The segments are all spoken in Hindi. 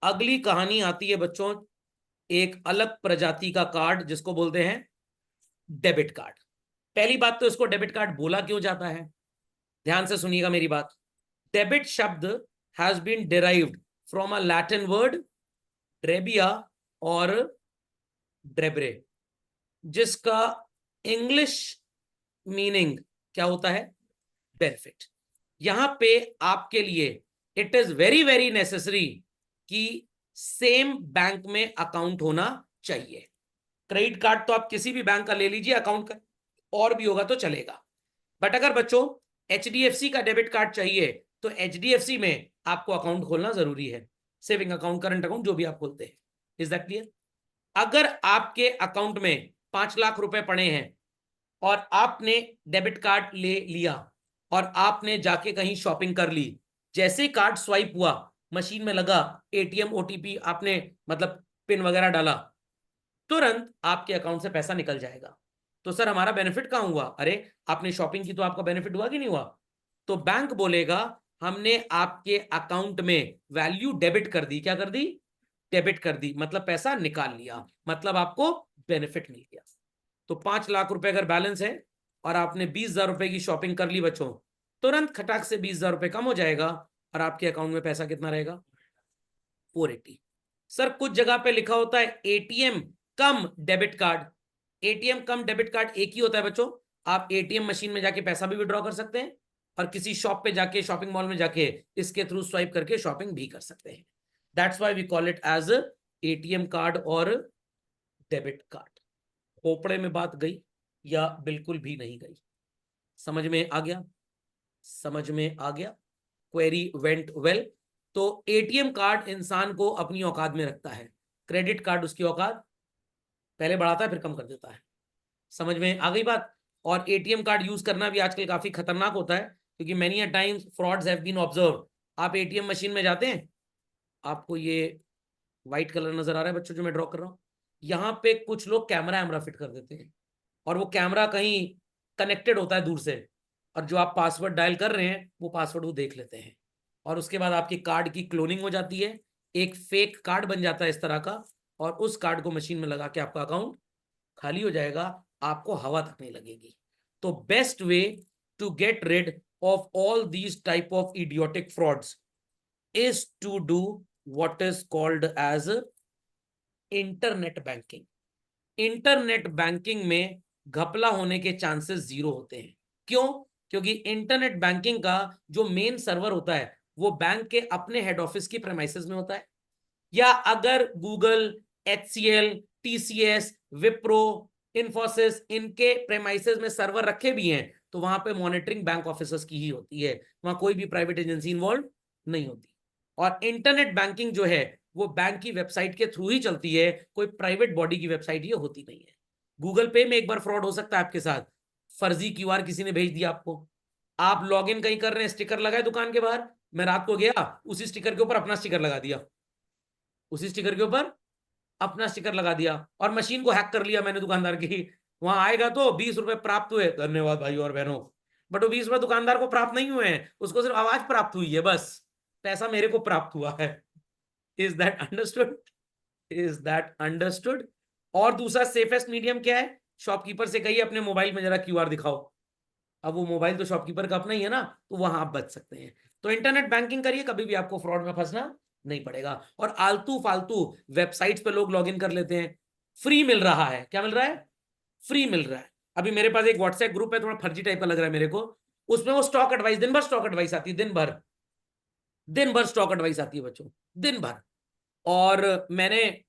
अगली कहानी आती है बच्चों एक अलग प्रजाति का कार्ड जिसको बोलते हैं डेबिट कार्ड। पहली बात तो इसको डेबिट कार्ड बोला क्यों जाता है, ध्यान से सुनिएगा मेरी बात। डेबिट शब्द has been derived from a Latin word ड्रेबिया और ड्रेब्रे, जिसका इंग्लिश मीनिंग क्या होता है, बेनिफिट। यहां पे आपके लिए it is very very necessary कि सेम बैंक में अकाउंट होना चाहिए। क्रेडिट कार्ड तो आप किसी भी बैंक का ले लीजिए, अकाउंट का और भी होगा तो चलेगा, बट अगर बच्चों एचडीएफसी का डेबिट कार्ड चाहिए तो एचडीएफसी में आपको अकाउंट खोलना जरूरी है, सेविंग अकाउंट, करंट अकाउंट, जो भी आप खोलते हैं। Is that clear? अगर आपके अकाउंट में 5 लाख रुपए पड़े हैं और आपने डेबिट कार्ड ले लिया और आपने जाके कहीं शॉपिंग कर ली, जैसे कार्ड स्वाइप हुआ, मशीन में लगा, एटीएम ओटीपी आपने मतलब पिन वगैरह डाला, तुरंत आपके अकाउंट से पैसा निकल जाएगा। तो सर हमारा बेनिफिट कहां हुआ? अरे आपने शॉपिंग की तो आपका बेनिफिट हुआ कि नहीं हुआ? तो बैंक बोलेगा हमने आपके अकाउंट में वैल्यू डेबिट कर दी। क्या कर दी? डेबिट कर दी, मतलब पैसा निकाल लिया, मतलब आपको बेनिफिट मिल गया। तो 5 लाख रुपए अगर बैलेंस है और आपने 20,000 रुपए की शॉपिंग कर ली बच्चों, तुरंत खटाक से 20,000 रुपए कम हो जाएगा और आपके अकाउंट में पैसा कितना रहेगा? 480। सर कुछ जगह पे लिखा होता है एटीएम कम डेबिट कार्ड। एटीएम कम डेबिट कार्ड एक ही होता है बच्चों। आप एटीएम मशीन में जाके पैसा भी विड्रॉ कर सकते हैं और किसी शॉप पे जाके, शॉपिंग मॉल में जाके इसके थ्रू स्वाइप करके शॉपिंग भी कर सकते हैं। That's why we call it as ATM card और डेबिट कार्ड। खोपड़े में बात गई या बिल्कुल भी नहीं गई? समझ में आ गया? समझ में आ गया? Query went well. तो एटीएम कार्ड इंसान को अपनी औकात में रखता है, क्रेडिट कार्ड उसकी औकात पहले बढ़ाता है फिर कम कर देता है। समझ में आ गई बात? और एटीएम कार्ड यूज करना भी आजकल काफी खतरनाक होता है, क्योंकि many a times frauds have been observe. आप एटीएम मशीन में जाते हैं, आपको ये व्हाइट कलर नजर आ रहा है बच्चों जो मैं ड्रॉ कर रहा हूं, यहाँ पे कुछ लोग कैमरा वैमरा फिट कर देते हैं और वो कैमरा कहीं कनेक्टेड होता है दूर से, और जो आप पासवर्ड डायल कर रहे हैं वो पासवर्ड वो देख लेते हैं और उसके बाद आपकी कार्ड की क्लोनिंग हो जाती है, एक फेक कार्ड बन जाता है इस तरह का, और उस कार्ड को मशीन में लगा के आपका अकाउंट खाली हो जाएगा, आपको हवा तक नहीं लगेगी। तो best way to get rid of all these type of idiotic frauds is to do what is called as internet banking. Internet banking में घपला होने के चांसेस 0 होते हैं। क्यों? क्योंकि इंटरनेट बैंकिंग का जो मेन सर्वर होता है वो बैंक के अपने हेड ऑफिस की प्रेमाइसेस में होता है, या अगर Google, HCL, TCS, Wipro, Infosys इनके प्रेमाइसेस में सर्वर रखे भी हैं तो वहां पे मॉनिटरिंग बैंक ऑफिसर्स की ही होती है, वहां कोई भी प्राइवेट एजेंसी इन्वॉल्व नहीं होती। और इंटरनेट बैंकिंग जो है वो बैंक की वेबसाइट के थ्रू ही चलती है, कोई प्राइवेट बॉडी की वेबसाइट ये होती नहीं है। गूगल पे में एक बार फ्रॉड हो सकता है आपके साथ, फर्जी क्यूआर किसी ने भेज दिया आपको, आप लॉग इन कहीं कर रहे हैं, स्टिकर लगाए दुकान के बाहर, मैं रात को गया उसी स्टिकर के ऊपर अपना स्टिकर लगा दिया, उसी स्टिकर के ऊपर अपना स्टिकर लगा दिया और मशीन को हैक कर लिया मैंने दुकानदार की। वहां आएगा तो 20 रुपए प्राप्त हुए, धन्यवाद भाई और बहनों, बट वो 20 रुपए दुकानदार को प्राप्त नहीं हुए हैं, उसको सिर्फ आवाज प्राप्त हुई है, बस पैसा मेरे को प्राप्त हुआ है। Is that understood? Is that understood? और दूसरा सेफेस्ट मीडियम क्या है? शॉपकीपर से कहिए अपने मोबाइल में जरा क्यूआर दिखाओ, अब वो मोबाइल तो शॉपकीपर का अपना ही है ना, तो वहां आप बच सकते हैं। तो इंटरनेट बैंकिंग करिए, कभी भी आपको फ्रॉड में फंसना नहीं पड़ेगा। और आलतू फालतू वेबसाइट्स पे लोग लॉगिन कर लेते हैं, फ्री मिल रहा है, क्या मिल रहा है? फ्री मिल रहा है। अभी मेरे पास एक व्हाट्सएप ग्रुप है, थोड़ा फर्जी टाइप का लग रहा है मेरे को, उसमें वो स्टॉक एडवाइस, दिन भर स्टॉक एडवाइस आती है, दिन भर स्टॉक एडवाइस आती है बच्चों, दिन भर। और मैंने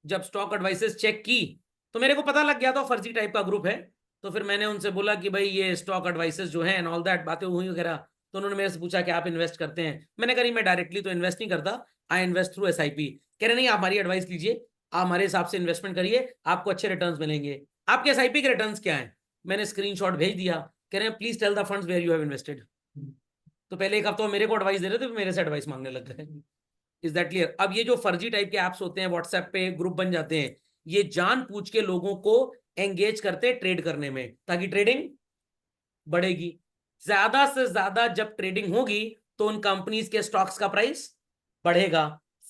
जब स्टॉक एडवाइसेस चेक की तो मेरे को पता लग गया था फर्जी टाइप का ग्रुप है, तो फिर मैंने उनसे बोला कि भाई ये स्टॉक एडवाइसेस जो है एंड ऑल दैट बातें हुई वगैरह, तो उन्होंने मेरे से पूछा कि आप इन्वेस्ट करते हैं? मैंने कहा मैं डायरेक्टली तो इन्वेस्ट नहीं करता, आई इन्वेस्ट थ्रू एसआईपी। कह रहे नहीं आप हमारी एडवाइस लीजिए, आप हमारे हिसाब से इन्वेस्टमेंट करिए, आपको अच्छे रिटर्न्स मिलेंगे। आपके एसआईपी के रिटर्न्स क्या है? मैंने स्क्रीनशॉट भेज दिया, कह रहे हैं please tell the funds where you have invested. तो पहले एक हफ्ता मेरे को एडवाइस दे रहे थे, मेरे से एडवाइस मांगने लग गए। Is that clear? अब ये जो फर्जी टाइप के एप्स होते हैं, व्हाट्सएप पे ग्रुप बन जाते हैं, ये जान पूछ के लोगों को एंगेज करते हैं ट्रेड करने में, ताकि ट्रेडिंग बढ़ेगी। ज्यादा से ज्यादा जब ट्रेडिंग होगी तो उन कंपनीज के स्टॉक्स का प्राइस बढ़ेगा,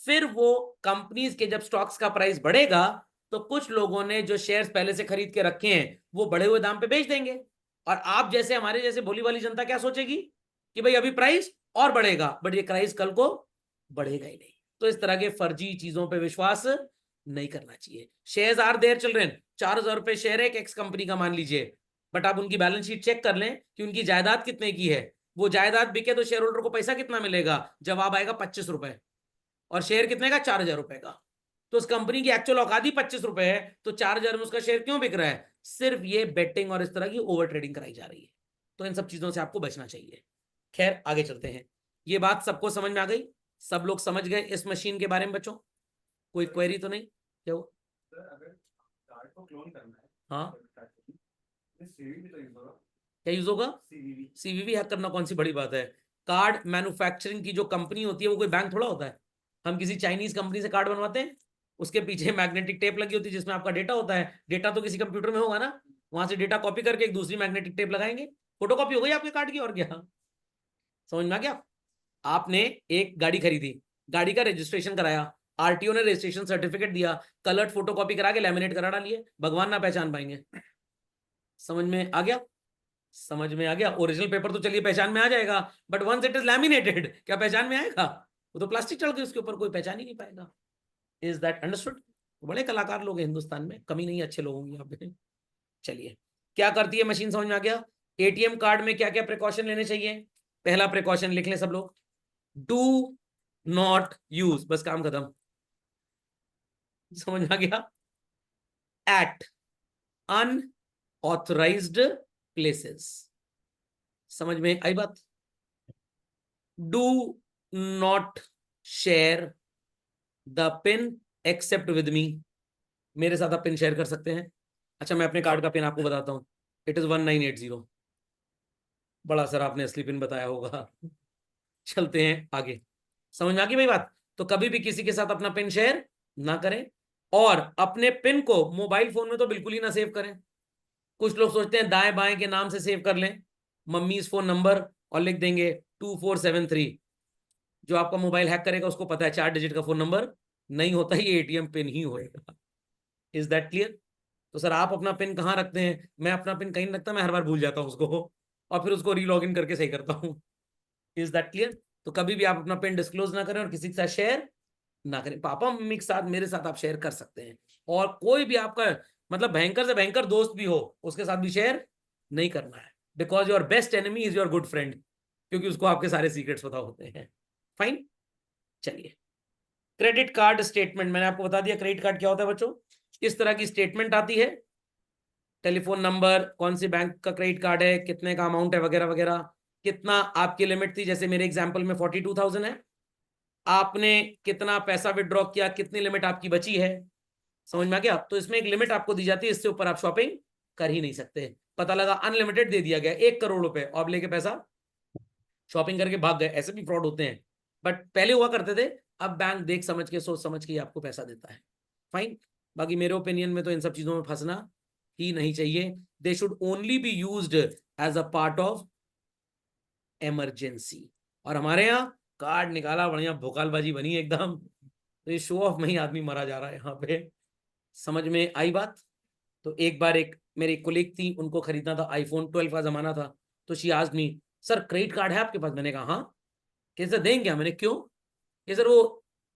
फिर वो कंपनीज के जब स्टॉक्स का प्राइस बढ़ेगा तो कुछ लोगों ने जो शेयर्स पहले से खरीद के रखे हैं वो बढ़े हुए दाम पे बेच देंगे, और आप जैसे हमारे जैसे भोली वाली जनता क्या सोचेगी कि भाई अभी प्राइस और बढ़ेगा, बट ये प्राइस कल को बढ़ेगा ही नहीं। तो इस तरह के फर्जी चीजों पे विश्वास नहीं करना चाहिए। शेयर्स आर देयर चिल्ड्रन, 4,000 रुपए शेयर है एक एक्स कंपनी का मान लीजिए, बट आप उनकी बैलेंस शीट चेक कर लें कि उनकी जायदाद कितने की है। वो जायदाद बिके तो शेयर होल्डर को पैसा कितना मिलेगा, जवाब आएगा 25 रुपए, और शेयर कितने का, 4,000 रुपए का। तो उस कंपनी की एक्चुअल औकात ही 25 रुपए है, तो 4,000 में उसका शेयर क्यों बिक रहा है, सिर्फ ये बेटिंग और इस तरह की ओवर ट्रेडिंग कराई जा रही है। तो इन सब चीजों से आपको बचना चाहिए। खैर आगे चलते हैं। ये बात सबको समझ में आ गई, सब लोग समझ गए इस मशीन के बारे में बच्चों, कोई क्वेरी तो नहीं? क्या हो हाँ क्या यूज होगा, सीवीवी हैक करना कौन सी बड़ी बात है। कार्ड मैन्युफैक्चरिंग की जो कंपनी होती है वो कोई बैंक थोड़ा होता है। हम किसी चाइनीज कंपनी से कार्ड बनवाते हैं, उसके पीछे मैग्नेटिक टेप लगी होती है जिसमें आपका डेटा होता है, डेटा तो किसी कंप्यूटर में होगा ना, वहां से डेटा कॉपी करके एक दूसरी मैग्नेटिक टेप लगाएंगे, फोटो कॉपी हो गई आपके कार्ड की, और क्या। समझ में आ गया। आपने एक गाड़ी खरीदी, गाड़ी का रजिस्ट्रेशन कराया, आरटीओ ने रजिस्ट्रेशन सर्टिफिकेट दिया, कलर्ड फोटोकॉपी करा के लैमिनेट करा डालिए, भगवान ना पहचान पाएंगे। समझ में आ गया, समझ में आ गया। ओरिजिनल पेपर तो चलिए पहचान में आ जाएगा, but once it is laminated क्या पहचान में आएगा, वो तो प्लास्टिक चढ़ गई उसके ऊपर, कोई पहचान ही नहीं पाएगा। Is that understood. बड़े कलाकार लोग हैं हिंदुस्तान में, कमी नहीं है अच्छे लोगों की यहाँ पे। चलिए क्या करती है मशीन समझ में आ गया। एटीएम कार्ड में क्या क्या प्रिकॉशन लेने चाहिए। पहला प्रिकॉशन लिख लें सब लोग, डू नॉट यूज, बस काम खत्म। समझ में आ गया। एट अनऑथराइज्ड प्लेसेस, समझ में आई बात। Do not share the PIN except with me, मेरे साथ आप पिन शेयर कर सकते हैं। अच्छा मैं अपने कार्ड का पिन आपको बताता हूं, इट इज 1980। बड़ा सर आपने असली पिन बताया होगा। चलते हैं आगे, समझ में आ गई भाई बात। तो कभी भी किसी के साथ अपना पिन शेयर ना करें, और अपने पिन को मोबाइल फोन में तो बिल्कुल ही ना सेव करें। कुछ लोग सोचते हैं दाएं बाएं के नाम से सेव कर लें, मम्मी फोन नंबर और लिख देंगे 2473। जो आपका मोबाइल हैक करेगा उसको पता है 4 डिजिट का फोन नंबर नहीं होता, ये एटीएम पिन ही होएगा। Is that clear. तो सर आप अपना पिन कहाँ रखते हैं, मैं अपना पिन कहीं नहीं रखता, मैं हर बार भूल जाता हूँ उसको, और फिर उसको रीलॉग इन करके सही करता हूँ। Is that clear. तो कभी भी आप अपना पिन डिस्क्लोज ना करें और किसी के साथ शेयर ना करें। पापा मम्मी के साथ, मेरे साथ आप शेयर कर सकते हैं, और कोई भी आपका मतलब भयंकर से भयंकर दोस्त भी हो उसके साथ भी शेयर नहीं करना है, because your best enemy is your good friend, क्योंकि उसको आपके सारे सीक्रेट्स पता होते हैं। फाइन। चलिए क्रेडिट कार्ड स्टेटमेंट, मैंने आपको बता दिया क्रेडिट कार्ड क्या होता है बच्चों। इस तरह की स्टेटमेंट आती है, टेलीफोन नंबर, कौन सी बैंक का क्रेडिट कार्ड है, कितने का अमाउंट है वगैरह वगैरह, कितना आपकी लिमिट थी, जैसे मेरे एग्जांपल में 42,000 है, आपने कितना पैसा विड्रॉ किया, कितनी लिमिट आपकी बची है। समझ में आ गया। तो इसमें एक लिमिट आपको दी जाती है, इससे ऊपर आप शॉपिंग कर ही नहीं सकते। पता लगा अनलिमिटेड दे दिया गया 1 करोड़ रुपए, और लेके पैसा शॉपिंग करके भाग गए, ऐसे भी फ्रॉड होते हैं, बट पहले हुआ करते थे। अब बैंक देख समझ के सोच समझ के आपको पैसा देता है। फाइन। बाकी मेरे ओपिनियन में तो इन सब चीजों में फंसना ही नहीं चाहिए। They should only be used as a part of emergency. और हमारे यहाँ कार्ड निकाला, बढ़िया भोकालबाजी बनी एकदम, तो ये शो ऑफ में ही आदमी मरा जा रहा है यहाँ पे। समझ में आई बात। तो एक बार एक मेरी कोलीग थी, उनको खरीदना था आईफोन 12 का जमाना था, तो she asked me, sir credit card है आपके पास। मैंने कहा हाँ। कैसे देंगे क्या, मैंने क्यों, कि सर वो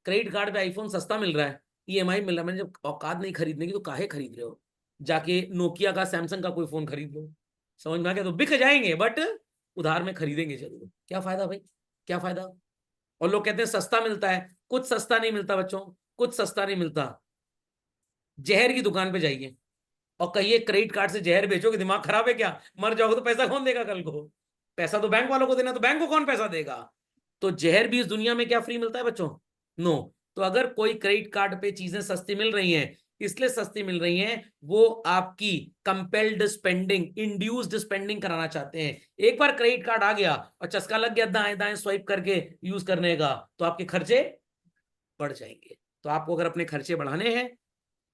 क्रेडिट कार्ड पे आईफोन सस्ता मिल रहा है, ईएमआई मिल रहा है। मैंने जब औकात नहीं खरीदने की तो काहे खरीद रहे हो, जाके नोकिया का सैमसंग का कोई फोन खरीद लो। समझ में आ गया। तो बिक जाएंगे बट उधार में खरीदेंगे जरूर, क्या फायदा भाई, क्या फायदा। और लोग कहते हैं सस्ता मिलता है, कुछ सस्ता नहीं मिलता बच्चों, कुछ सस्ता नहीं मिलता। जहर की दुकान पे जाइए और कहिए क्रेडिट कार्ड से जहर बेचोगे, दिमाग खराब है क्या, मर जाओगे तो पैसा कौन देगा कल को। पैसा तो बैंक वालों को देना, तो बैंक को कौन पैसा देगा। तो जहर भी इस दुनिया में क्या फ्री मिलता है बच्चों, नो। तो अगर कोई क्रेडिट कार्ड पे चीजें सस्ती मिल रही हैं, इसलिए सस्ती मिल रही हैं, वो आपकी कंपेल्ड स्पेंडिंग, इंड्यूस्ड स्पेंडिंग कराना चाहते हैं। एक बार क्रेडिट कार्ड आ गया और चस्का लग गया दाएं दाएं स्वाइप करके यूज करने का, तो आपके खर्चे बढ़ जाएंगे। तो आपको अगर अपने खर्चे बढ़ाने हैं,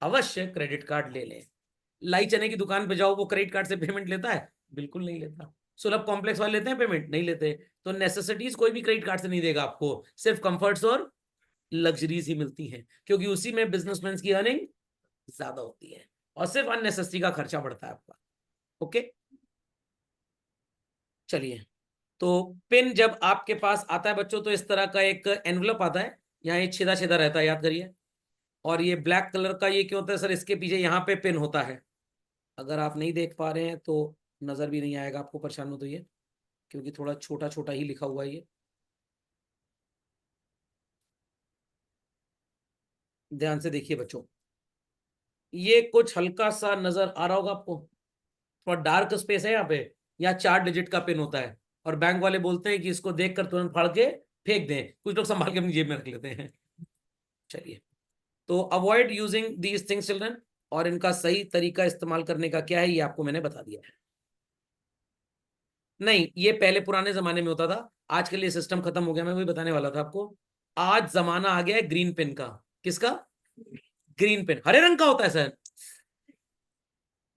अवश्य क्रेडिट कार्ड ले लें। लाई चने की दुकान पे जाओ, वो क्रेडिट कार्ड से पेमेंट लेता है, बिल्कुल नहीं लेता। सुलभ कॉम्प्लेक्स वाले लेते हैं पेमेंट, नहीं लेते। तो नेसेसिटीज कोई भी क्रेडिट कार्ड से नहीं देगा आपको, सिर्फ कंफर्ट्स और लग्जरीज ही मिलती हैं, क्योंकि उसी में बिजनेसमैन की अर्निंग ज्यादा होती है और सिर्फ अननेसेसरी का खर्चा बढ़ता है आपका। ओके, चलिए। तो पिन जब आपके पास आता है बच्चों, तो इस तरह का एक एनवलप आता है, यहाँ ये छेदा छेदा रहता है, याद करिए। और ये ब्लैक कलर का ये क्यों होता है सर? इसके पीछे यहाँ पे पिन होता है। अगर आप नहीं देख पा रहे हैं तो नजर भी नहीं आएगा आपको, परेशान हो तो ये, क्योंकि थोड़ा छोटा छोटा ही लिखा हुआ है ये। ध्यान से देखिए बच्चों, ये कुछ हल्का सा नजर आ रहा होगा आपको, थोड़ा डार्क स्पेस है यहाँ पे। यहाँ 4 डिजिट का पिन होता है, और बैंक वाले बोलते हैं कि इसको देखकर तुरंत फाड़ के फेंक दें, कुछ लोग संभाल के अपनी जेब में रख लेते हैं। चलिए, तो avoid using these things children, और इनका सही तरीका इस्तेमाल करने का क्या है ये आपको मैंने बता दिया है। नहीं, ये पहले पुराने जमाने में होता था, आज के लिए सिस्टम खत्म हो गया, मैं वही बताने वाला था आपको। आज जमाना आ गया है ग्रीन पेन का। किसका? ग्रीन पेन हरे रंग का होता है सर।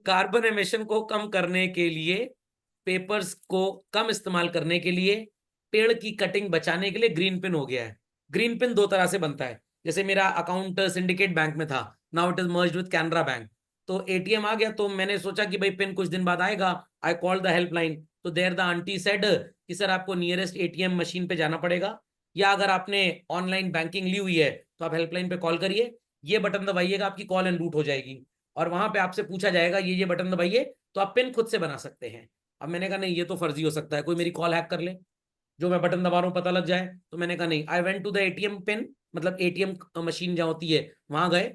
कार्बन एमिशन को कम करने के लिए, पेपर्स को कम इस्तेमाल करने के लिए, पेड़ की कटिंग बचाने के लिए ग्रीन पेन हो गया है। ग्रीन पेन 2 तरह से बनता है। जैसे मेरा अकाउंट सिंडिकेट बैंक में था, now it is merged with Canara bank. तो एटीएम आ गया, तो मैंने सोचा कि भाई पेन कुछ दिन बाद आएगा। आई कॉल द हेल्पलाइन, तो देयर द आंटी सेड कि सर आपको नियरेस्ट एटीएम मशीन पे जाना पड़ेगा, या अगर आपने ऑनलाइन बैंकिंग ली हुई है तो आप हेल्पलाइन पे कॉल करिए, ये बटन दबाइएगा, आपकी कॉल एंड रूट हो जाएगी, और वहां पे आपसे पूछा जाएगा ये बटन दबाइए, तो आप पिन खुद से बना सकते हैं। अब मैंने कहा नहीं, ये तो फर्जी हो सकता है, कोई मेरी कॉल हैक कर ले, जो मैं बटन दबा रहा हूँ पता लग जाए। तो मैंने कहा नहीं, I went to the ATM PIN, मतलब एटीएम मशीन जहाँ होती है वहां गए,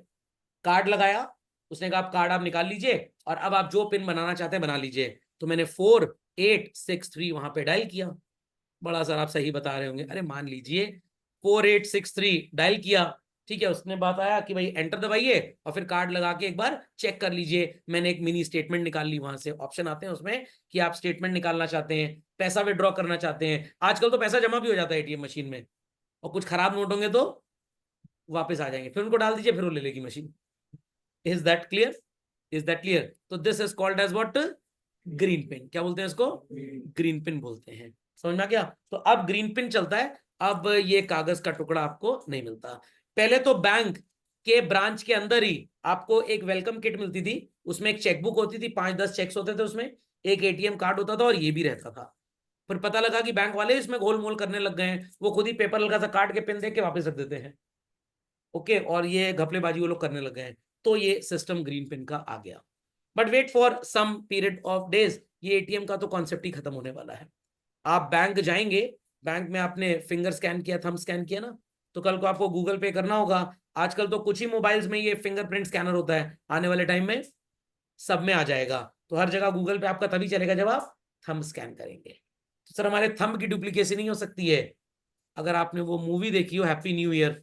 कार्ड लगाया, उसने कहा आप कार्ड आप निकाल लीजिए, और अब आप जो पिन बनाना चाहते हैं बना लीजिए। तो मैंने 4863 वहां पे डायल किया। बड़ा सर आप सही बता रहे होंगे, अरे मान लीजिए 4863 डायल किया, ठीक है, उसने बात आया कि भाई एंटर दबाइए और फिर कार्ड लगा के एक बार चेक कर लीजिए। मैंने एक मिनी स्टेटमेंट निकाल ली, वहां से ऑप्शन आते हैं उसमें कि आप स्टेटमेंट निकालना चाहते हैं, पैसा विड्रॉ करना चाहते हैं। आजकल तो पैसा जमा भी हो जाता है एटीएम मशीन में, और कुछ खराब नोट होंगे तो वापस आ जाएंगे, फिर उनको डाल दीजिए, फिर वो ले लेगी machine. Is that clear? Is that clear? तो this is called as what? Green pin. क्या बोलते हैं इसको? ग्रीन पिन बोलते हैं। समझ में आ गया? तो अब ग्रीन पिन चलता है, अब ये कागज का टुकड़ा आपको नहीं मिलता। पहले तो बैंक के ब्रांच के अंदर ही आपको एक वेलकम किट मिलती थी, उसमें एक चेकबुक होती थी, 5-10 चेक्स होते थे उसमें, एक एटीएम कार्ड होता था, और ये भी रहता था। फिर पता लगा कि बैंक वाले इसमें गोल मोल करने लग गए हैं, वो खुद ही पेपर लगा सा काट के पिन दे के वापस रख देते हैं। ओके, और ये घपलेबाजी वो लोग करने लग गए हैं, तो ये सिस्टम ग्रीन पिन का आ गया। But wait for some period of days, ये एटीएम का तो कॉन्सेप्ट ही खत्म होने वाला है। आप बैंक जाएंगे, बैंक में आपने फिंगर स्कैन किया, थंब स्कैन किया ना, तो कल को आपको गूगल पे करना होगा। आजकल तो कुछ ही मोबाइल्स में ये फिंगरप्रिंट स्कैनर होता है, आने वाले टाइम में सब में आ जाएगा। तो हर जगह गूगल पे आपका तभी चलेगा जब आप थंब स्कैन करेंगे। तो सर हमारे थंब की डुप्लीकेसी नहीं हो सकती है? अगर आपने वो मूवी देखी हो हैप्पी न्यू ईयर,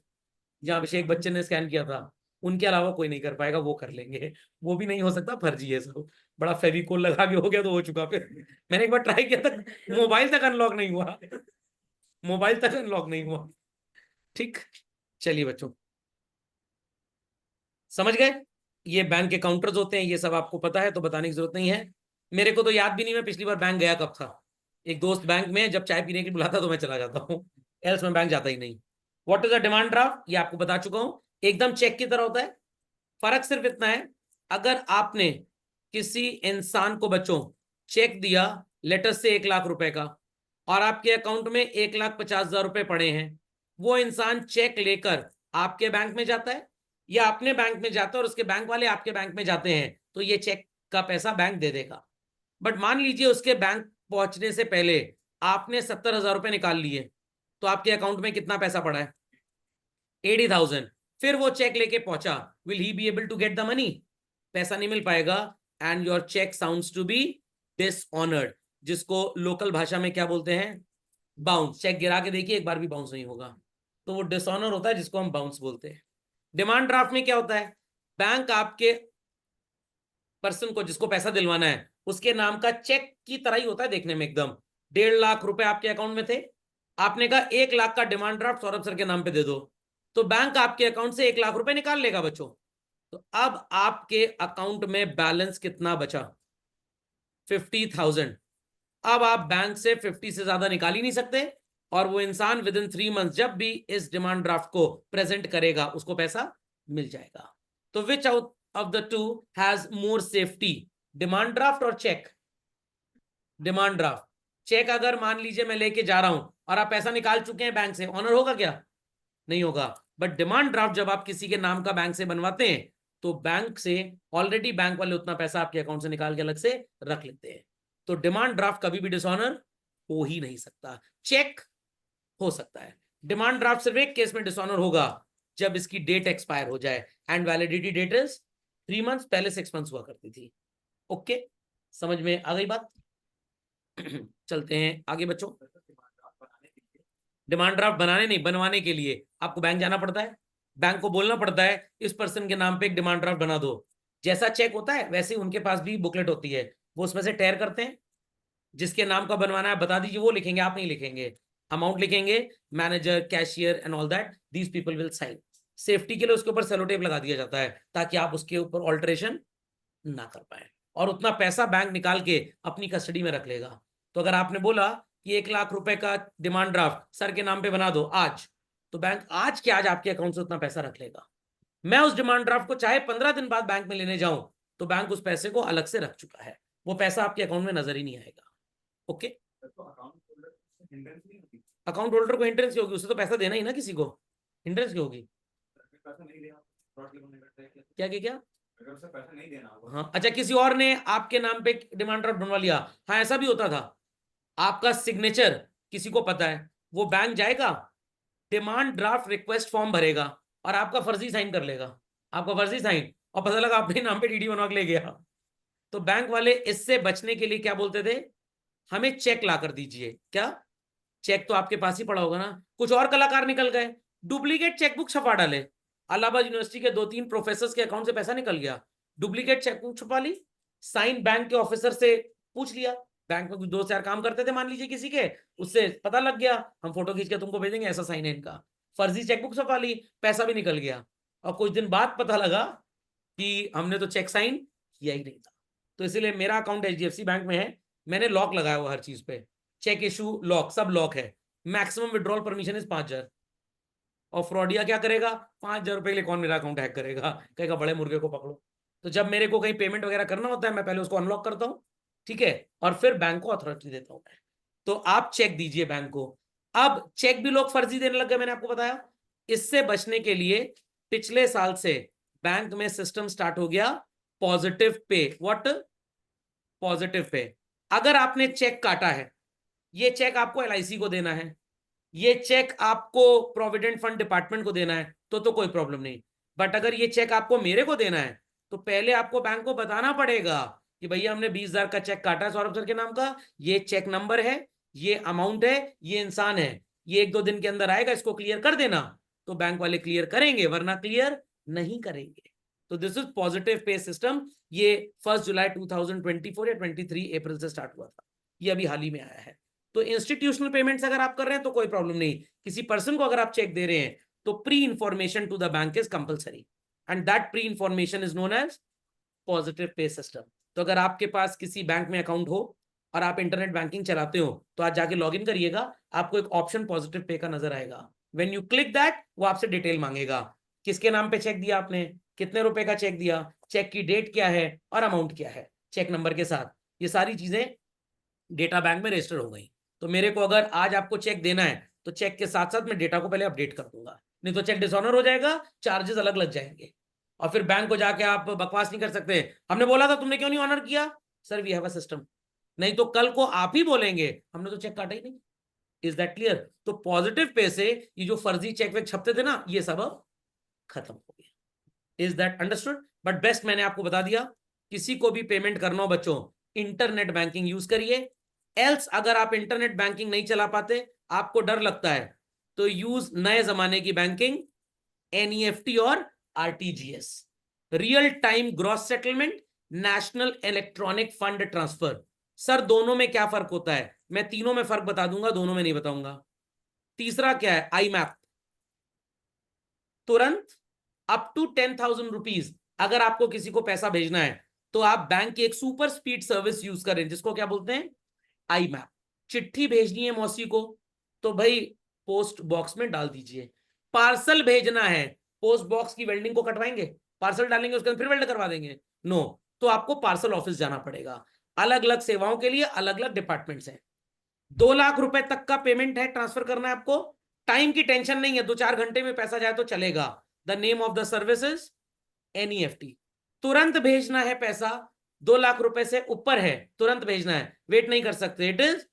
जहाँ अभिषेक बच्चन ने स्कैन किया था, उनके अलावा कोई नहीं कर पाएगा, वो कर लेंगे। वो भी नहीं हो सकता, फर्जी है सब। बड़ा फेविकोल लगा के हो गया तो हो चुका। फिर मैंने एक बार ट्राई किया था, मोबाइल तक अनलॉक नहीं हुआ, मोबाइल तक अनलॉक नहीं हुआ। ठीक, चलिए बच्चों, समझ गए? ये बैंक के काउंटर्स होते हैं, ये सब आपको पता है तो बताने की जरूरत नहीं है। मेरे को तो याद भी नहीं मैं पिछली बार बैंक गया कब था। एक दोस्त बैंक में जब चाय पीने के लिए बुलाता तो मैं चला जाता हूँ, एल्स मैं बैंक जाता ही नहीं। What is the demand draft, ये आपको बता चुका हूं, एकदम चेक की तरह होता है। फर्क सिर्फ इतना है, अगर आपने किसी इंसान को बच्चों चेक दिया लेटर से 1 लाख रुपए का, और आपके अकाउंट में 1,50,000 रुपए पड़े हैं, वो इंसान चेक लेकर आपके बैंक में जाता है या अपने बैंक में जाता है और उसके बैंक वाले आपके बैंक में जाते हैं, तो ये चेक का पैसा बैंक दे देगा। बट मान लीजिए उसके बैंक पहुंचने से पहले आपने 70,000 रुपए निकाल लिए, तो आपके अकाउंट में कितना पैसा पड़ा है? 80,000। फिर वो चेक लेके पहुंचा, will he be able to get the money? पैसा नहीं मिल पाएगा, and your cheque sounds to be dishonoured, जिसको लोकल भाषा में क्या बोलते हैं? बाउंस। चेक गिरा के देखिए, एक बार भी बाउंस नहीं होगा, तो वो डिसऑनर होता है, जिसको हम बाउंस बोलते हैं। डिमांड ड्राफ्ट में क्या होता है? बैंक आपके पर्सन को जिसको पैसा दिलवाना है उसके नाम का चेक की तरह ही होता है देखने में एकदम। 1.5 लाख रुपए आपके अकाउंट में थे, आपने कहा 1 लाख का डिमांड ड्राफ्ट सौरभ सर के नाम पे दे दो, तो बैंक आपके अकाउंट से 1 लाख रुपए निकाल लेगा बच्चों। तो अब आपके अकाउंट में बैलेंस कितना बचा? 50,000। अब आप बैंक से 50 से ज्यादा निकाल ही नहीं सकते, और वो इंसान विद इन 3 मंथ जब भी इस डिमांड ड्राफ्ट को प्रेजेंट करेगा उसको पैसा मिल जाएगा। तो विच out of the two has more safety, demand draft और चेक? Demand draft. चेक अगर मान लीजिए मैं लेके जा रहा हूं और आप पैसा निकाल चुके हैं बैंक से, ऑनर होगा क्या? नहीं होगा। बट डिमांड ड्राफ्ट जब आप किसी के नाम का बैंक से बनवाते हैं तो बैंक से ऑलरेडी बैंक वाले उतना पैसा आपके अकाउंट से निकाल के अलग से रख लेते हैं। तो डिमांड ड्राफ्ट कभी भी डिसऑनर हो ही नहीं सकता। चेक हो सकता है। डिमांड ड्राफ्ट सिर्फ एक केस में डिसऑनर होगा, जब इसकी डेट एक्सपायर हो जाए, and validity date is 3 months, पहले 6 मंथ्स हुआ करती थी। ओके, समझ में आ गई बात? चलते हैं आगे बच्चों। डिमांड ड्राफ्ट बनाने नहीं, बनवाने के लिए आपको बैंक जाना पड़ता है, बैंक को बोलना पड़ता है इस पर्सन के नाम पे एक डिमांड ड्राफ्ट बना दो। जैसा चेक होता है वैसे ही उनके पास भी बुकलेट होती है, वो उसमें से टेयर करते हैं, जिसके नाम का बनवाना है बता दीजिए, वो लिखेंगे, आप नहीं लिखेंगे। अमाउंट लिखेंगे, manager, cashier and all that, these people will sign. Safety के लिए उसके ऊपर सेलो टेप लगा दिया जाता है ताकि आप उसके ऊपर ऑल्टरेशन ना कर पाए, और उतना पैसा बैंक निकाल के अपनी कस्टडी में रख लेगा। तो अगर आपने बोला कि 1 लाख रुपए का डिमांड ड्राफ्ट सर के नाम पे बना दो आज, तो बैंक आज के आज आपके अकाउंट से उतना पैसा रख लेगा। मैं उस डिमांड ड्राफ्ट को चाहे 15 दिन बाद बैंक में लेने जाऊं तो बैंक उस पैसे को अलग से रख चुका है, वो पैसा आपके अकाउंट में नजर ही नहीं आएगा। ओके, अकाउंट होल्डर को हिंड्रेंस की होगी? उसे तो पैसा देना ही ना किसी को, हिंड्रेंस की होगी? क्या क्या क्या? अगर उसे पैसा नहीं देना होगा। हाँ, अच्छा, किसी और ने आपके नाम पे डिमांड ड्राफ्ट बनवा लिया, हाँ ऐसा भी होता था। आपका सिग्नेचर किसी को पता है, वो बैंक जाएगा, डिमांड ड्राफ्ट रिक्वेस्ट फॉर्म भरेगा और आपका फर्जी साइन कर लेगा, आपका फर्जी साइन, और पता लगा अपने नाम पे डीडी बनवा के ले गया। तो बैंक वाले इससे बचने के लिए क्या बोलते थे, हमें चेक ला कर दीजिए। क्या चेक तो आपके पास ही पड़ा होगा ना? कुछ और कलाकार निकल गए, डुप्लीकेट चेकबुक छपा डाले। इलाहाबाद यूनिवर्सिटी के 2-3 प्रोफेसर के अकाउंट से पैसा निकल गया, डुप्लीकेट चेकबुक छपा ली, साइन बैंक के ऑफिसर से पूछ लिया, बैंक में कुछ 2-4 काम करते थे मान लीजिए किसी के, उससे पता लग गया, हम फोटो खींच के तुमको भेजेंगे, ऐसा साइन है इनका, फर्जी चेकबुक छपा ली, पैसा भी निकल गया, और कुछ दिन बाद पता लगा कि हमने तो चेक साइन किया ही नहीं था। तो इसीलिए मेरा अकाउंट HDFC बैंक में है, मैंने लॉक लगाया हुआ हर चीज पे, चेक इशू लॉक, सब लॉक है, मैक्सिमम विड्रॉल परमिशन इज 5,000। और फ्रॉडिया क्या करेगा, 5,000 रुपए के लिए कौन मेरा अकाउंट हैक करेगा, कहेगा बड़े मुर्गे को पकड़ो। तो जब मेरे को कहीं पेमेंट वगैरह करना होता है, मैं पहले उसको अनलॉक करता हूँ, ठीक है, और फिर बैंक को अथॉरिटी देता हूँ। तो आप चेक दीजिए बैंक को। अब चेक भी लोग फर्जी देने लग गए, मैंने आपको बताया। इससे बचने के लिए पिछले साल से बैंक में सिस्टम स्टार्ट हो गया positive pay. What? Positive pay. अगर आपने चेक काटा है, ये चेक आपको LIC को देना है, ये चेक आपको प्रोविडेंट फंड डिपार्टमेंट को देना है, तो कोई प्रॉब्लम नहीं। बट अगर ये चेक आपको मेरे को देना है तो पहले आपको बैंक को बताना पड़ेगा कि भैया हमने 20,000 का चेक काटा है सौरभ सर के नाम का, ये चेक नंबर है, ये अमाउंट है, ये इंसान है, ये 1-2 दिन के अंदर आएगा, इसको क्लियर कर देना। तो बैंक वाले क्लियर करेंगे, वरना क्लियर नहीं करेंगे। तो this is positive pay system. ये 1 जुलाई 2024 या 23 अप्रैल से स्टार्ट हुआ था, ये अभी हाल ही में आया है। तो इंस्टीट्यूशनल पेमेंट्स अगर आप कर रहे हैं तो कोई प्रॉब्लम नहीं, किसी पर्सन को अगर आप चेक दे रहे हैं तो pre information to the bank is compulsory, and that pre information is known as positive pay system. तो अगर आपके पास किसी बैंक में अकाउंट हो और आप इंटरनेट बैंकिंग चलाते हो तो आज जाके लॉग इन करिएगा, आपको एक ऑप्शन पॉजिटिव पे का नजर आएगा। व्हेन यू क्लिक दैट, वो आपसे डिटेल मांगेगा, किसके नाम पे चेक दिया आपने, कितने रुपए का चेक दिया, चेक की डेट क्या है और अमाउंट क्या है, चेक नंबर के साथ। ये सारी चीजें डेटा बैंक में रजिस्टर हो गई। तो मेरे को अगर आज आपको चेक देना है तो चेक के साथ साथ मैं डेटा को पहले अपडेट कर दूंगा, नहीं तो चेक डिसऑनर हो जाएगा, चार्जेस अलग लग जाएंगे, और फिर बैंक को जाके आप बकवास नहीं कर सकते, हमने बोला था तुमने क्यों नहीं ऑनर किया, sir we have a system. नहीं तो कल को आप ही बोलेंगे हमने तो चेक काटा ही नहीं। Is that clear? तो पॉजिटिव पे से ये जो फर्जी चेक वेक छपते थे ना, ये सब अब खत्म हो गया। Is that understood? But best मैंने आपको बता दिया, किसी को भी पेमेंट करना हो बच्चों, इंटरनेट बैंकिंग यूज करिए। एल्स अगर आप इंटरनेट बैंकिंग नहीं चला पाते, आपको डर लगता है, तो यूज नए जमाने की बैंकिंग, NEFT और RTGS, real time gross settlement, national electronic fund transfer. Sir दोनों में क्या फर्क होता है? मैं तीनों में फर्क बता दूंगा, दोनों में नहीं बताऊंगा। तीसरा क्या है? IMAP, तुरंत अप टू 10,000 रुपीज अगर आपको किसी को पैसा भेजना है तो आप बैंक की एक सुपर स्पीड सर्विस यूज करें, जिसको क्या बोलते हैं? IMAP। चिट्ठी भेजनी है मौसी को, तो भाई पोस्ट बॉक्स में डाल दीजिए। पार्सल भेजना है, पोस्ट बॉक्स की वेल्डिंग को कटवाएंगे, पार्सल डालेंगे उसके अंदर फिर वेल्ड करवा देंगे? नो, तो आपको पार्सल ऑफिस जाना पड़ेगा। अलग अलग सेवाओं के लिए अलग अलग डिपार्टमेंट्स हैं। 2 लाख रुपए तक का पेमेंट है, ट्रांसफर करना है आपको, टाइम की टेंशन नहीं है, 2-4 घंटे में पैसा जाए तो चलेगा। The name of the service is NEFT. तुरंत भेजना है पैसा, 2 लाख रुपए से ऊपर है तुरंत भेजना है, वेट नहीं कर सकते, इट इज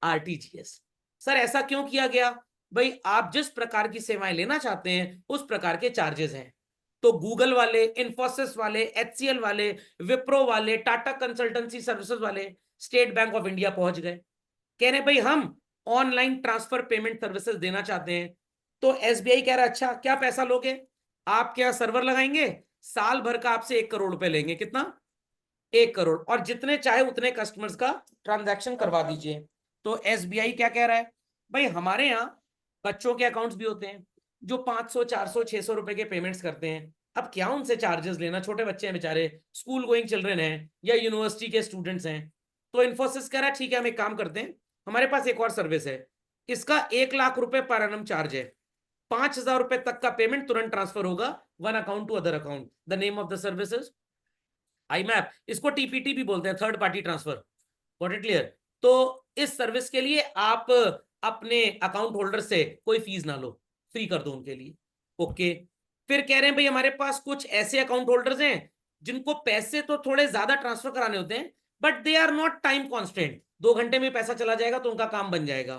आरटीजीएस। सर ऐसा क्यों किया गया? भाई आप जिस प्रकार की सेवाएं लेना चाहते हैं उस प्रकार के चार्जेस हैं। तो गूगल वाले, इन्फोसिस वाले, एचसीएल वाले, विप्रो वाले, टाटा कंसल्टेंसी सर्विसेज वाले स्टेट बैंक ऑफ इंडिया पहुंच गए, कह रहे भाई हम ऑनलाइन ट्रांसफर पेमेंट सर्विसेज देना चाहते हैं। तो एसबीआई कह रहा है अच्छा क्या पैसा लोगे? आप क्या सर्वर लगाएंगे, साल भर का आपसे 1 करोड़ रुपए लेंगे। कितना? 1 करोड़, और जितने चाहे उतने कस्टमर्स का ट्रांजैक्शन करवा दीजिए। तो एसबीआई क्या कह रहा है, भाई हमारे यहाँ बच्चों के अकाउंट्स भी होते हैं जो 500, 400, 600 रुपए के पेमेंट्स करते हैं। अब क्या उनसे चार्जेस लेना, छोटे बच्चे हैं बेचारे, स्कूल गोइंग चिल्ड्रन हैं या यूनिवर्सिटी के स्टूडेंट्स हैं। तो इन्फोसिस कह रहा है ठीक है हम एक काम करते हैं, हमारे पास एक और सर्विस है, इसका 1 लाख रुपए पर एनम चार्ज है, 5,000 रुपए तक का पेमेंट तुरंत ट्रांसफर होगा one account to other account. The name of the service is IMPS, इसको टीपीटी भी बोलते हैं, third party transfer. Got it clear? तो इस सर्विस के लिए आप अपने अकाउंट होल्डर से कोई फीस ना लो, फ्री कर दो उनके लिए। ओके, फिर कह रहे हैं भाई हमारे पास कुछ ऐसे अकाउंट होल्डर्स हैं जिनको पैसे तो थोड़े ज्यादा ट्रांसफर कराने होते हैं but they are not time constant, 2 घंटे में पैसा चला जाएगा तो उनका काम बन जाएगा।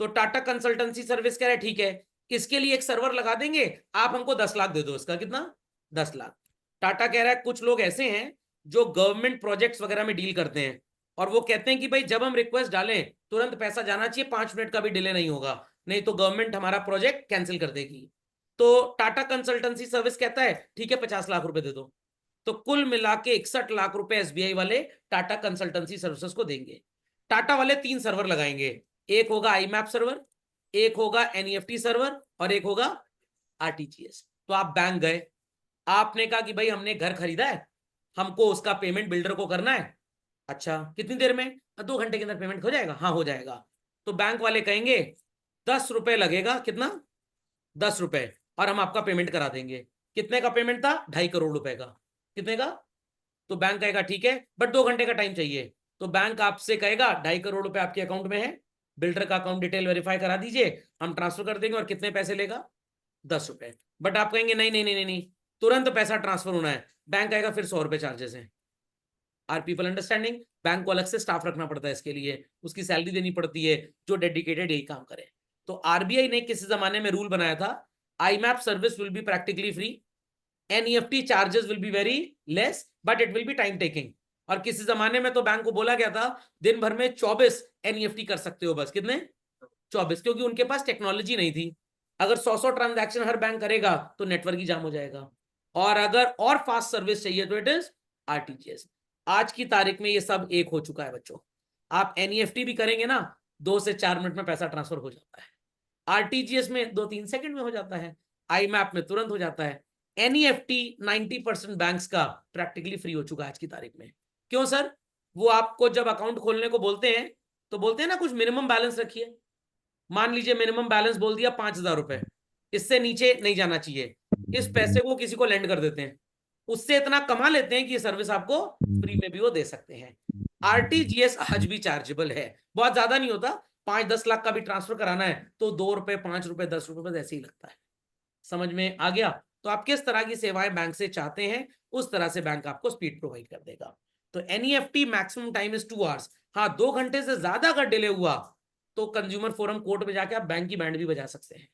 तो टाटा कंसल्टेंसी सर्विस कह रहे हैं ठीक है इसके लिए एक सर्वर लगा देंगे, आप हमको 10 लाख दे दो। इसका कितना? 10 लाख। टाटा कह रहा है कुछ लोग ऐसे हैं जो गवर्नमेंट प्रोजेक्ट्स वगैरह में डील करते हैं और वो कहते हैं कि भाई जब हम रिक्वेस्ट डालें तुरंत पैसा जाना चाहिए, 5 मिनट का भी डिले नहीं होगा, नहीं तो गवर्नमेंट हमारा प्रोजेक्ट कैंसिल कर देगी। तो टाटा कंसल्टेंसी सर्विस कहता है ठीक है 50 लाख रुपए दे दो। तो कुल मिला के 61 लाख रुपए एसबीआई वाले टाटा कंसल्टेंसी सर्विसेज को देंगे। टाटा वाले 3 सर्वर लगाएंगे, एक होगा आईमैप सर्वर, एक होगा एनईएफटी सर्वर और एक होगा आरटीजीएस। तो आप बैंक गए, आपने कहा कि भाई हमने घर खरीदा है, हमको उसका पेमेंट बिल्डर को करना है। अच्छा कितनी देर में? 2 घंटे के अंदर पेमेंट हो जाएगा? हाँ हो जाएगा। तो बैंक वाले कहेंगे 10 रुपए लगेगा। कितना? 10 रुपए, और हम आपका पेमेंट करा देंगे। कितने का पेमेंट था? 2.5 करोड़ रुपए का। कितने का? तो बैंक कहेगा ठीक है बट 2 घंटे का टाइम चाहिए। तो बैंक आपसे कहेगा 2.5 करोड़ रुपए आपके अकाउंट में है, बिल्डर का अकाउंट डिटेल वेरीफाई करा दीजिए, हम ट्रांसफर कर देंगे। और कितने पैसे लेगा? 10 रुपए। बट आप कहेंगे नहीं नहीं नहीं नहीं, तुरंत पैसा ट्रांसफर होना है। बैंक कहेगा फिर 100 रुपए चार्जेस हैं। Are people understanding? बैंक को अलग से स्टाफ रखना पड़ता है इसके लिए, उसकी सैलरी देनी पड़ती है जो डेडिकेटेड यही काम करे। तो आरबीआई ने किसी जमाने में रूल बनाया था, IMPS service will be practically free, NEFT charges will be very less but it will be time taking. और किसी जमाने में तो बैंक को बोला गया था दिन भर में 24 एनईएफटी कर सकते हो बस। कितने? 24, क्योंकि उनके पास टेक्नोलॉजी नहीं थी। अगर 100 ट्रांजैक्शन हर बैंक करेगा तो नेटवर्क ही जाम हो जाएगा। और अगर और फास्ट सर्विस चाहिए तो इट इज आरटीजीएस। आज की तारीख में ये सब एक हो चुका है बच्चों। आप एनईएफटी भी करेंगे ना, 2 से 4 मिनट में पैसा ट्रांसफर हो जाता है, आरटीजीएस में 2-3 सेकंड में हो जाता है, आईमैप में तुरंत हो जाता है। एनईएफटी 90% बैंक्स का प्रैक्टिकली फ्री हो चुका है आज की तारीख में। क्यों सर? वो आपको जब अकाउंट खोलने को बोलते हैं तो बोलते हैं ना कुछ मिनिमम बैलेंस रखिए। मान लीजिए मिनिमम बैलेंस बोल दिया 5,000 रुपए, इससे नीचे नहीं जाना चाहिए। इस पैसे को किसी को लेंड कर देते हैं, उससे इतना कमा लेते हैं कि ये सर्विस आपको फ्री में भी वो दे सकते हैं। आरटीजीएस आज भी चार्जेबल है, बहुत ज्यादा नहीं होता, 5-10 लाख का भी ट्रांसफर कराना है तो 2 रुपए, 5 रुपए, 10 रुपए बस ऐसे ही लगता है। समझ में आ गया? तो आप किस तरह की सेवाएं बैंक से चाहते हैं उस तरह से बैंक आपको स्पीड प्रोवाइड कर देगा। तो NEFT maximum time is 2 hours. हाँ 2 घंटे से ज्यादा अगर डिले हुआ तो कंज्यूमर फोरम कोर्ट में जाके आप बैंक की बैंड भी बजा सकते हैं।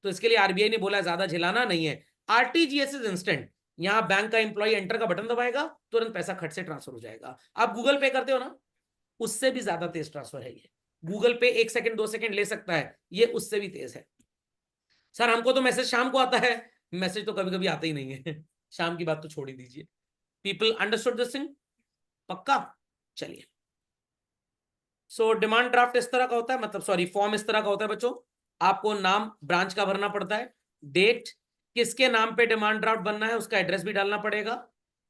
तो इसके लिए आरबीआई ने बोला ज्यादा झिलाना नहीं है। आरटीजीएस इज इंस्टेंट, यहाँ बैंक का एम्प्लॉय एंटर का बटन दबाएगा तुरंत पैसा खट से ट्रांसफर हो जाएगा। आप गूगल पे करते हो ना, उससे भी ज्यादा तेज ट्रांसफर है ये। गूगल पे 1 सेकंड 2 सेकंड ले सकता है, ये उससे भी तेज है। सर हमको तो मैसेज शाम को आता है, मैसेज तो कभी कभी आता ही नहीं है शाम की बात तो छोड़ ही दीजिए। People understood this thing? पक्का? चलिए। सो डिमांड ड्राफ्ट इस तरह का होता है, मतलब सॉरी फॉर्म इस तरह का होता है बच्चों। आपको नाम ब्रांच का भरना पड़ता है, डेट, किसके नाम पे डिमांड ड्राफ्ट बनना है उसका एड्रेस भी डालना पड़ेगा,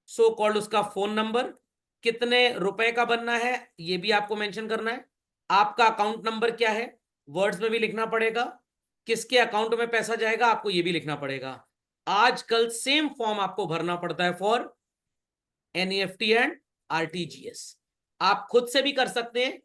सो कॉल्ड उसका फोन नंबर, कितने रुपए का बनना है ये भी आपको मेंशन करना है, आपका अकाउंट नंबर क्या है, वर्ड्स में भी लिखना पड़ेगा, किसके अकाउंट में पैसा जाएगा आपको ये भी लिखना पड़ेगा। आजकल सेम फॉर्म आपको भरना पड़ता है फॉर एनईएफटी एंड आरटीजीएस। आप खुद से भी कर सकते हैं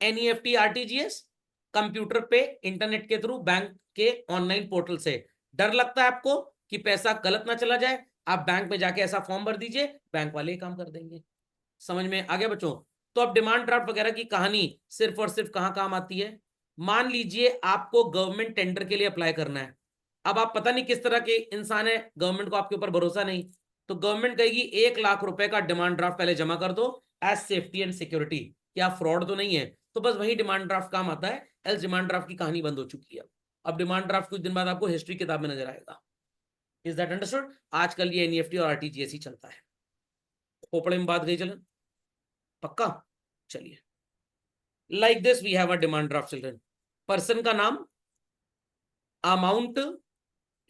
एनईएफटी आरटीजीएस कंप्यूटर पे इंटरनेट के थ्रू बैंक के ऑनलाइन पोर्टल से। डर लगता है आपको कि पैसा गलत ना चला जाए, आप बैंक में जाके ऐसा फॉर्म भर दीजिए, बैंक वाले ही काम कर देंगे। समझ में आ गया बच्चों? तो अब डिमांड ड्राफ्ट वगैरह की कहानी सिर्फ और सिर्फ कहां काम आती है? मान लीजिए आपको गवर्नमेंट टेंडर के लिए अप्लाई करना है। अब आप पता नहीं किस तरह के इंसान है, गवर्नमेंट को आपके ऊपर भरोसा नहीं, तो गवर्नमेंट कहेगी 1 लाख रुपए का डिमांड ड्राफ्ट पहले जमा कर दो एज सेफ्टी एंड सिक्योरिटी, क्या फ्रॉड तो नहीं है? तो बस वही डिमांड ड्राफ्ट काम आता है, एल्स डिमांड ड्राफ्ट की कहानी बंद हो चुकी है। अब डिमांड ड्राफ्ट कुछ दिन बाद आपको हिस्ट्री किताब में नजर आएगा। Is that understood? आजकल ये एनईएफटी और आरटीजीएस ही चलता है। खोपड़े में बात गई चलन? पक्का? चलिए, like this we have a demand draft children. Person का नाम, अमाउंट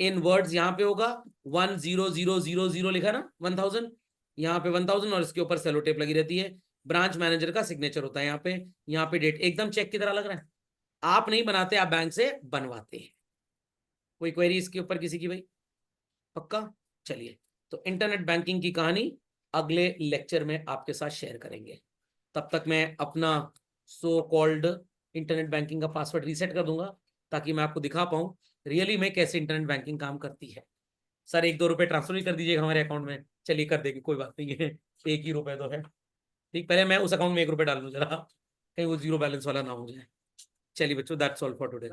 इन वर्ड्स यहां पे होगा 10000 लिखा ना, 1000, यहाँ पे 1000 और इसके ऊपर सेलो टेप लगी रहती है। ब्रांच मैनेजर का सिग्नेचर होता है यहाँ पे डेट, एकदम चेक की तरह लग रहा है। आप नहीं बनाते, आप बैंक से बनवाते हैं। कोई क्वेरी इसके ऊपर किसी की भाई? पक्का? चलिए, तो इंटरनेट बैंकिंग की कहानी अगले लेक्चर में आपके साथ शेयर करेंगे। तब तक मैं अपना सो कॉल्ड इंटरनेट बैंकिंग का पासवर्ड रीसेट कर दूंगा ताकि मैं आपको दिखा पाऊं रियली में कैसे इंटरनेट बैंकिंग काम करती है। सर 1-2 रुपए ट्रांसफर भी कर दीजिएगा हमारे अकाउंट में। चलिए कर देंगे, कोई बात नहीं है, 1 ही रुपए तो है। ठीक, पहले मैं उस अकाउंट में 1 रुपए डाल दूं जरा, कहीं वो जीरो बैलेंस वाला ना हो जाए। चलिए बच्चों, दैट्स ऑल फॉर टुडे।